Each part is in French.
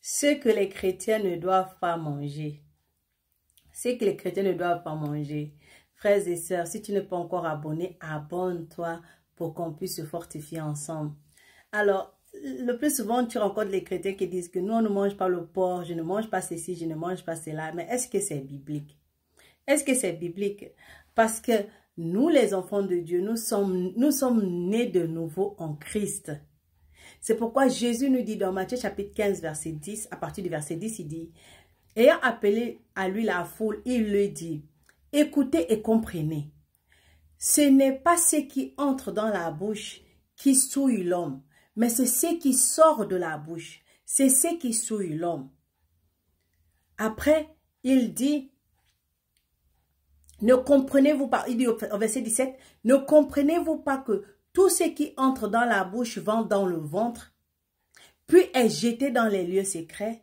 Ce que les chrétiens ne doivent pas manger. Ce que les chrétiens ne doivent pas manger. Frères et sœurs, si tu n'es pas encore abonné, abonne-toi pour qu'on puisse se fortifier ensemble. Alors, le plus souvent, tu rencontres les chrétiens qui disent que nous, on ne mange pas le porc, je ne mange pas ceci, je ne mange pas cela. Mais est-ce que c'est biblique? Est-ce que c'est biblique? Parce que nous, les enfants de Dieu, nous sommes nés de nouveau en Christ. C'est pourquoi Jésus nous dit dans Matthieu chapitre 15, verset 10, à partir du verset 10, il dit, ayant appelé à lui la foule, il lui dit, écoutez et comprenez. Ce n'est pas ce qui entre dans la bouche qui souille l'homme, mais c'est ce qui sort de la bouche. C'est ce qui souille l'homme. Après, il dit, ne comprenez-vous pas, il dit au verset 17, ne comprenez-vous pas que tout ce qui entre dans la bouche va dans le ventre, puis est jeté dans les lieux secrets?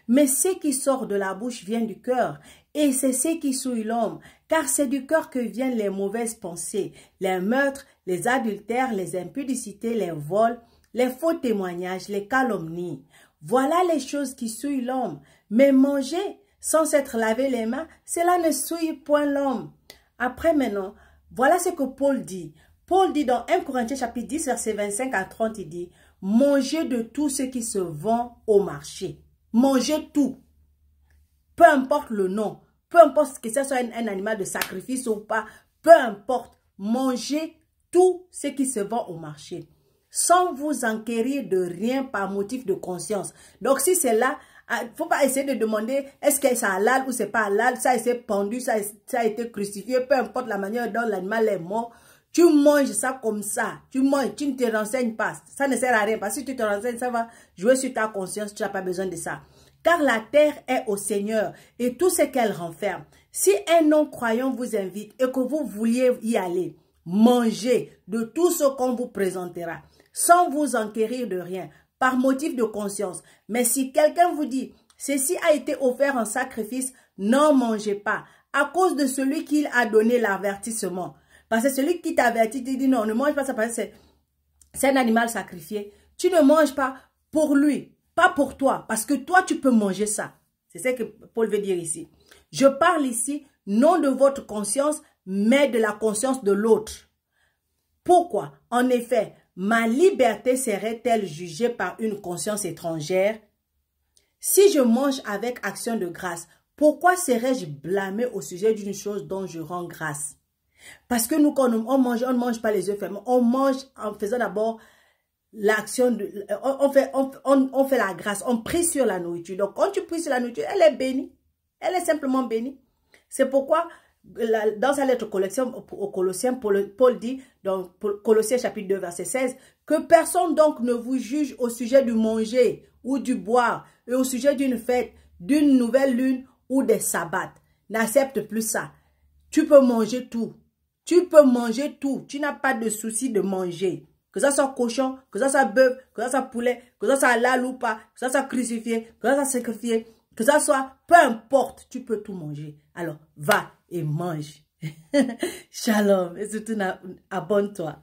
Mais ce qui sort de la bouche vient du cœur, et c'est ce qui souille l'homme, car c'est du cœur que viennent les mauvaises pensées, les meurtres, les adultères, les impudicités, les vols, les faux témoignages, les calomnies. Voilà les choses qui souillent l'homme. Mais manger sans s'être lavé les mains, cela ne souille point l'homme. Après maintenant, voilà ce que Paul dit. Paul dit dans 1 Corinthiens chapitre 10, verset 25 à 30, il dit, mangez de tout ce qui se vend au marché. Mangez tout. Peu importe le nom, peu importe que ce soit un animal de sacrifice ou pas, peu importe, mangez tout ce qui se vend au marché, sans vous enquérir de rien par motif de conscience. Donc si c'est là, il ne faut pas essayer de demander est-ce que c'est halal ou c'est pas halal, ça a été pendu, ça a été crucifié, peu importe la manière dont l'animal est mort. Tu manges ça comme ça, tu manges, tu ne te renseignes pas, ça ne sert à rien, parce que si tu te renseignes, ça va jouer sur ta conscience, tu n'as pas besoin de ça. Car la terre est au Seigneur et tout ce qu'elle renferme. Si un non-croyant vous invite et que vous vouliez y aller, mangez de tout ce qu'on vous présentera, sans vous enquérir de rien, par motif de conscience. Mais si quelqu'un vous dit, ceci a été offert en sacrifice, n'en mangez pas, à cause de celui qui a donné l'avertissement. Parce que celui qui t'avertit, tu dis non, ne mange pas ça parce que c'est un animal sacrifié. Tu ne manges pas pour lui, pas pour toi, parce que toi tu peux manger ça. C'est ce que Paul veut dire ici. Je parle ici non de votre conscience, mais de la conscience de l'autre. Pourquoi? En effet, ma liberté serait-elle jugée par une conscience étrangère? Si je mange avec action de grâce, pourquoi serais-je blâmé au sujet d'une chose dont je rends grâce? Parce que nous, quand on ne mange pas les yeux fermés, on mange en faisant d'abord l'action de... On fait la grâce, on prie sur la nourriture. Donc, quand tu pries sur la nourriture, elle est bénie. Elle est simplement bénie. C'est pourquoi, dans sa lettre aux Colossiens, Paul dit, dans Colossiens chapitre 2, verset 16, que personne donc ne vous juge au sujet du manger ou du boire, et au sujet d'une fête, d'une nouvelle lune ou des sabbats. N'accepte plus ça. Tu peux manger tout. Tu peux manger tout. Tu n'as pas de souci de manger. Que ça soit cochon, que ça soit bœuf, que ça soit poulet, que ça soit halal ou pas, que ça soit crucifié, que ça soit sacrifié, que ça soit, peu importe, tu peux tout manger. Alors, va et mange. Shalom. Et surtout, abonne-toi.